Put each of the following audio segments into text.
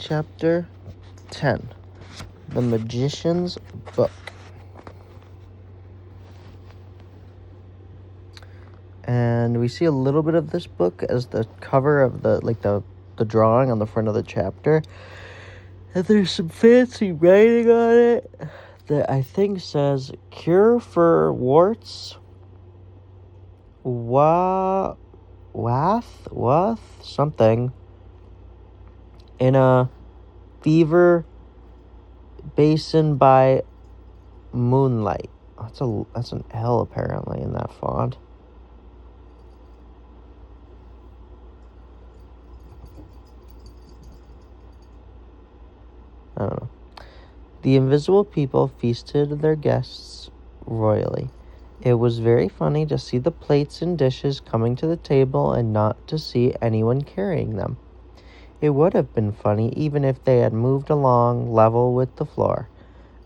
Chapter 10, The Magician's Book. And we see a little bit of this book as the cover of the drawing on the front of the chapter. And there's some fancy writing on it that I think says, Cure for Warts, something, in a fever basin by moonlight. That's an L apparently in that font. I don't know. The invisible people feasted their guests royally. It was very funny to see the plates and dishes coming to the table and not to see anyone carrying them. It would have been funny even if they had moved along level with the floor,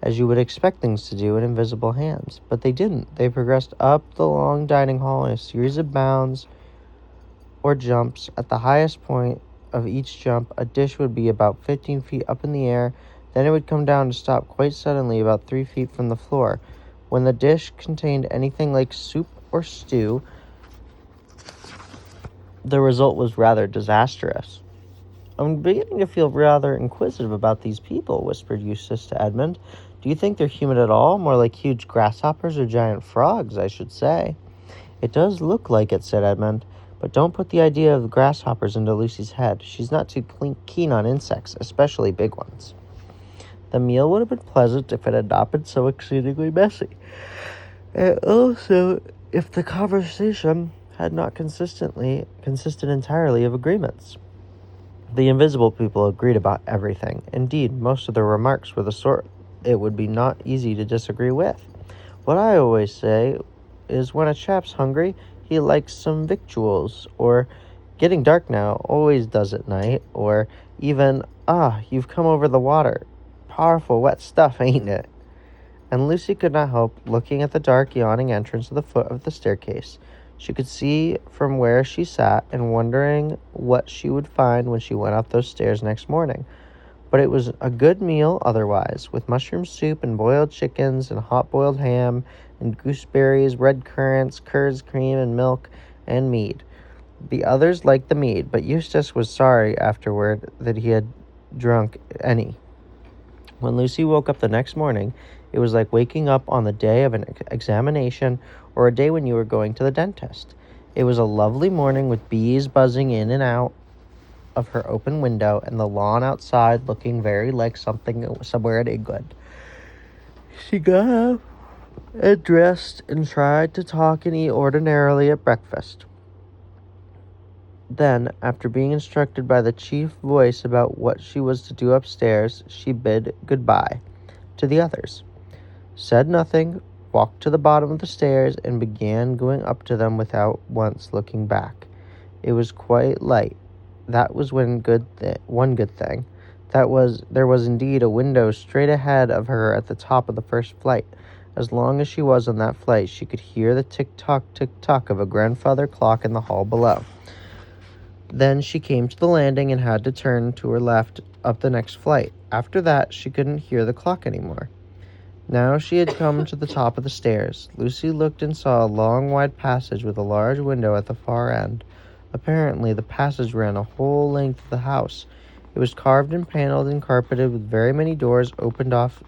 as you would expect things to do in invisible hands. But they didn't. They progressed up the long dining hall in a series of bounds or jumps. At the highest point of each jump, a dish would be about 15 feet up in the air. Then it would come down to stop quite suddenly about 3 feet from the floor. When the dish contained anything like soup or stew, the result was rather disastrous. I'm beginning to feel rather inquisitive about these people, whispered Eustace to Edmund. Do you think they're human at all? More like huge grasshoppers or giant frogs, I should say. It does look like it, said Edmund. But don't put the idea of grasshoppers into Lucy's head. She's not too keen on insects, especially big ones. The meal would have been pleasant if it had not been so exceedingly messy. And also, if the conversation had not consisted entirely of agreements. The invisible people agreed about everything. Indeed, most of their remarks were the sort it would be not easy to disagree with. What I always say is when a chap's hungry, he likes some victuals, or getting dark now always does at night, or even, you've come over the water. Powerful wet stuff, ain't it? And Lucy could not help looking at the dark, yawning entrance at the foot of the staircase. She could see from where she sat and wondering what she would find when she went up those stairs next morning. But it was a good meal otherwise, with mushroom soup and boiled chickens and hot-boiled ham and gooseberries, red currants, curds, cream, and milk, and mead. The others liked the mead, but Eustace was sorry afterward that he had drunk any. When Lucy woke up the next morning, it was like waking up on the day of an examination or a day when you were going to the dentist. It was a lovely morning with bees buzzing in and out of her open window and the lawn outside looking very like somewhere in England. She got up and dressed and tried to talk and eat ordinarily at breakfast. Then, after being instructed by the chief voice about what she was to do upstairs, she bid goodbye to the others, said nothing, walked to the bottom of the stairs, and began going up to them without once looking back. It was quite light. That was one good thing. There was indeed a window straight ahead of her at the top of the first flight. As long as she was on that flight, she could hear the tick-tock of a grandfather clock in the hall below. Then she came to the landing and had to turn to her left up the next flight. After that, she couldn't hear the clock anymore. Now she had come to the top of the stairs. Lucy looked and saw a long, wide passage with a large window at the far end. Apparently, the passage ran a whole length of the house. It was carved and paneled and carpeted with very many doors opened off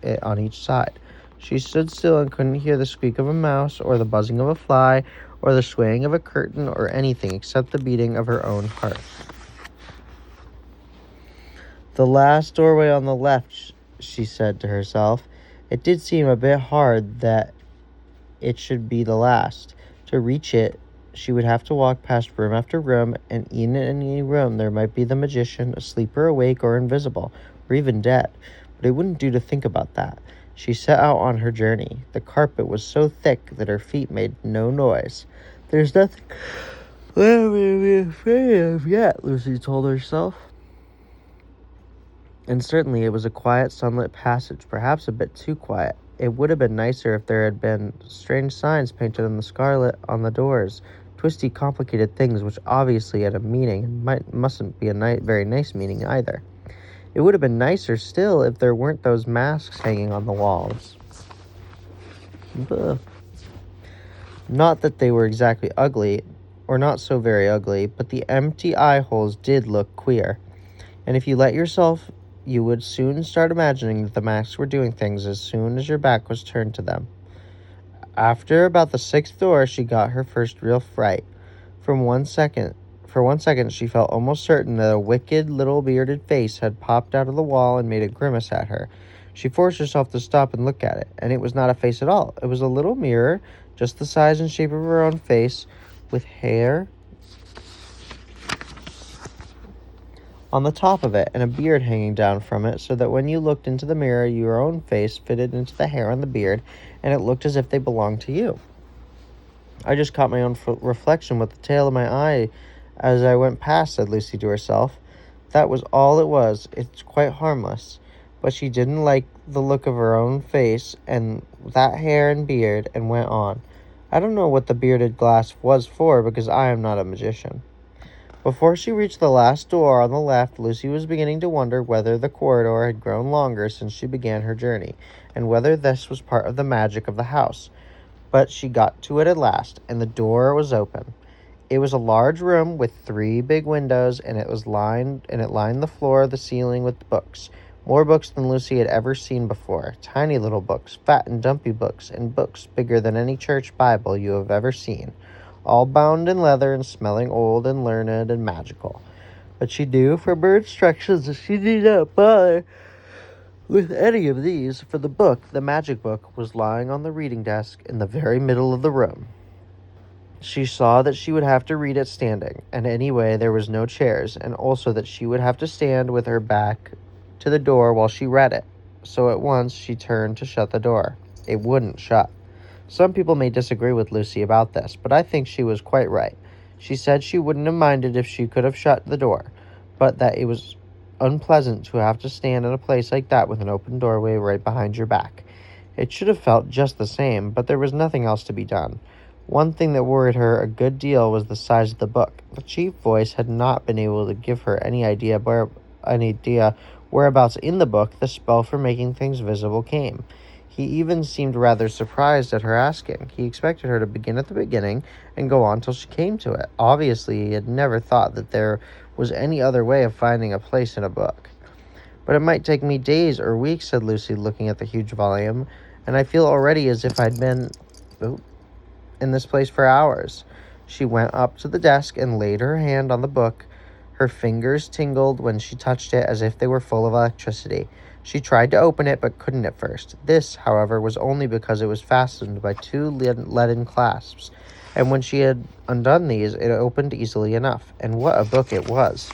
it on each side. She stood still and couldn't hear the squeak of a mouse or the buzzing of a fly or the swaying of a curtain or anything except the beating of her own heart. The last doorway on the left, she said to herself. It did seem a bit hard that it should be the last. To reach it, she would have to walk past room after room, and in any room there might be the magician, asleep or awake or invisible, or even dead. But it wouldn't do to think about that. She set out on her journey. The carpet was so thick that her feet made no noise. There's nothing left to be afraid of yet, Lucy told herself. And certainly it was a quiet, sunlit passage, perhaps a bit too quiet. It would have been nicer if there had been strange signs painted in the scarlet on the doors, twisty, complicated things which obviously had a meaning and mustn't be a very nice meaning either. It would have been nicer still if there weren't those masks hanging on the walls. Ugh. Not that they were exactly ugly, or not so very ugly, but the empty eye holes did look queer. And if you let yourself, you would soon start imagining that the masks were doing things as soon as your back was turned to them. After about the 6th door, she got her first real fright. For one second, she felt almost certain that a wicked little bearded face had popped out of the wall and made a grimace at her. She forced herself to stop and look at it, and it was not a face at all. It was a little mirror, just the size and shape of her own face, with hair on the top of it and a beard hanging down from it, so that when you looked into the mirror, your own face fitted into the hair on the beard, and it looked as if they belonged to you. I just caught my own reflection with the tail of my eye as I went past, said Lucy to herself. That was all it was. It's quite harmless. But she didn't like the look of her own face and that hair and beard, and went on. I don't know what the bearded glass was for, because I am not a magician. Before she reached the last door on the left, Lucy was beginning to wonder whether the corridor had grown longer since she began her journey, and whether this was part of the magic of the house. But she got to it at last, and the door was open. It was a large room with 3 big windows, and it lined the floor of the ceiling with books. More books than Lucy had ever seen before. Tiny little books, fat and dumpy books, and books bigger than any church Bible you have ever seen. All bound in leather and smelling old and learned and magical. But she knew from her instructions that she need not bother with any of these, for the magic book, was lying on the reading desk in the very middle of the room. She saw that she would have to read it standing, and anyway there was no chairs, and also that she would have to stand with her back to the door while she read it. So at once she turned to shut the door. It wouldn't shut. Some people may disagree with Lucy about this, but I think she was quite right. She said she wouldn't have minded if she could have shut the door, but that it was unpleasant to have to stand in a place like that with an open doorway right behind your back. It should have felt just the same, but there was nothing else to be done. One thing that worried her a good deal was the size of the book. The chief voice had not been able to give her any idea whereabouts in the book the spell for making things visible came. He even seemed rather surprised at her asking. He expected her to begin at the beginning and go on till she came to it. Obviously, he had never thought that there was any other way of finding a place in a book. But it might take me days or weeks, said Lucy, looking at the huge volume, and I feel already as if I'd been in this place for hours. She went up to the desk and laid her hand on the book. Her fingers tingled when she touched it as if they were full of electricity. She tried to open it, but couldn't at first. This, however, was only because it was fastened by 2 leaden clasps, and when she had undone these, it opened easily enough. And what a book it was!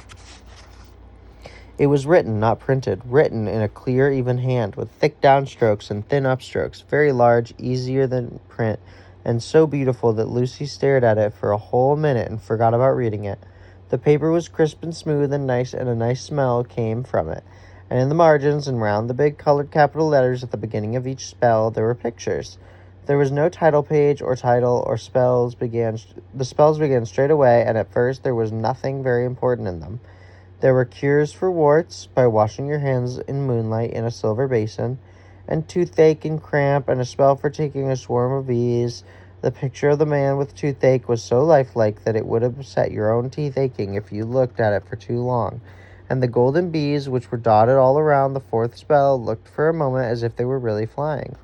It was written, not printed, written in a clear, even hand, with thick downstrokes and thin upstrokes, very large, easier than print, and so beautiful that Lucy stared at it for a whole minute and forgot about reading it. The paper was crisp and smooth and nice, and a nice smell came from it. And in the margins and round the big colored capital letters at the beginning of each spell, there were pictures. There was no title page or title or spells. The spells began straight away, and at first there was nothing very important in them. There were cures for warts by washing your hands in moonlight in a silver basin, and toothache and cramp, and a spell for taking a swarm of bees. The picture of the man with toothache was so lifelike that it would have set your own teeth aching if you looked at it for too long. And the golden bees, which were dotted all around the 4th spell, looked for a moment as if they were really flying.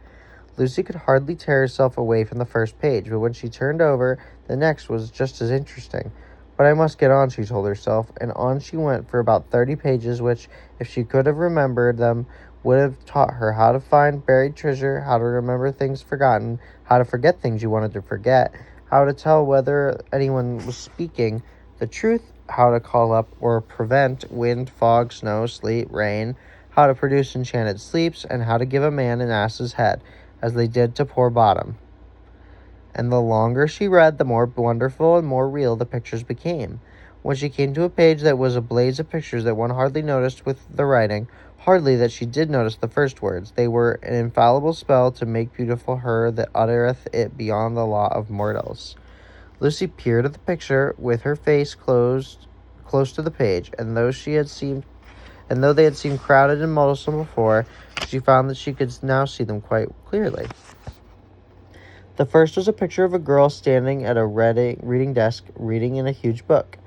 Lucy could hardly tear herself away from the first page, but when she turned over, the next was just as interesting. But I must get on, she told herself, and on she went for about 30 pages, which, if she could have remembered them, would have taught her how to find buried treasure, how to remember things forgotten, how to forget things you wanted to forget, how to tell whether anyone was speaking the truth, how to call up or prevent wind, fog, snow, sleet, rain, how to produce enchanted sleeps, and how to give a man an ass's head, as they did to poor Bottom. And the longer she read, the more wonderful and more real the pictures became. When she came to a page that was a blaze of pictures that one hardly noticed with the writing, hardly that she did notice the first words, they were an infallible spell to make beautiful her that uttereth it beyond the law of mortals. Lucy peered at the picture with her face close to the page, and though and though they had seemed crowded and muddlesome before, she found that she could now see them quite clearly. The first was a picture of a girl standing at a reading desk reading in a huge book,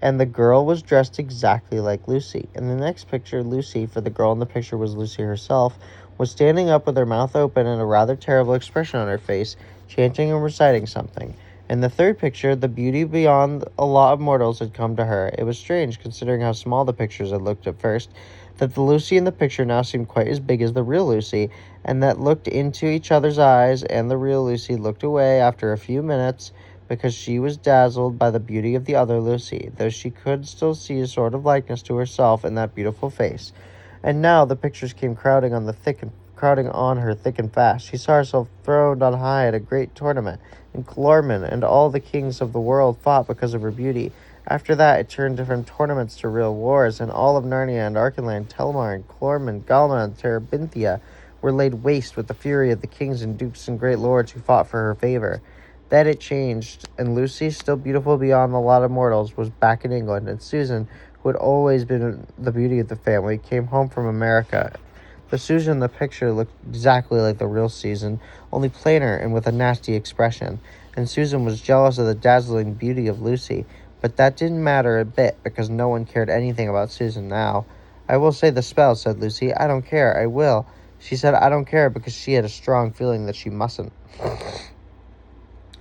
and the girl was dressed exactly like Lucy. In the next picture, Lucy, for the girl in the picture was Lucy herself, was standing up with her mouth open and a rather terrible expression on her face, chanting and reciting something. In the third picture, the beauty beyond a lot of mortals had come to her. It was strange, considering how small the pictures had looked at first, that the Lucy in the picture now seemed quite as big as the real Lucy, and that looked into each other's eyes, and the real Lucy looked away after a few minutes, because she was dazzled by the beauty of the other Lucy, though she could still see a sort of likeness to herself in that beautiful face. And now the pictures came crowding on her thick and fast. She saw herself throned on high at a great tournament, and Clorman and all the kings of the world fought because of her beauty. After that, it turned from tournaments to real wars, and all of Narnia and Archenland, Telmar and Clorman, Galman and Terabithia were laid waste with the fury of the kings and dukes and great lords who fought for her favor. Then it changed, and Lucy, still beautiful beyond the lot of mortals, was back in England, and Susan, who had always been the beauty of the family, came home from America. The Susan in the picture looked exactly like the real Susan, only plainer and with a nasty expression, and Susan was jealous of the dazzling beauty of Lucy, but that didn't matter a bit, because no one cared anything about Susan now. "I will say the spell," said Lucy. "I don't care, I will." She said I don't care because she had a strong feeling that she mustn't.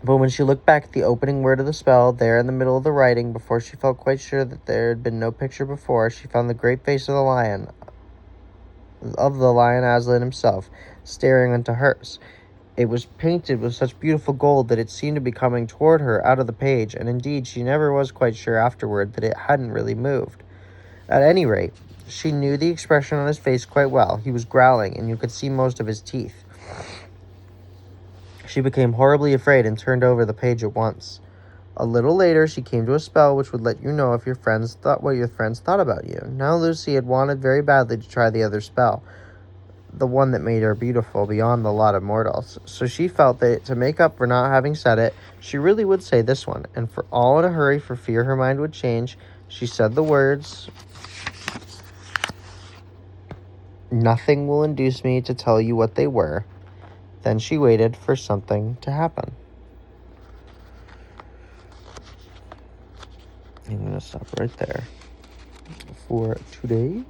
But when she looked back at the opening word of the spell, there in the middle of the writing, before she felt quite sure that there had been no picture before, she found the great face of the lion Aslan himself, staring into hers. It was painted with such beautiful gold that it seemed to be coming toward her out of the page, and indeed she never was quite sure afterward that it hadn't really moved. At any rate, she knew the expression on his face quite well. He was growling, and you could see most of his teeth. She became horribly afraid and turned over the page at once. A little later, she came to a spell which would let you know if what your friends thought about you. Now Lucy had wanted very badly to try the other spell, the one that made her beautiful beyond the lot of mortals. So she felt that to make up for not having said it, she really would say this one. And for all in a hurry, for fear her mind would change, she said the words, "Nothing will induce me to tell you what they were." Then she waited for something to happen. I'm going to stop right there for today.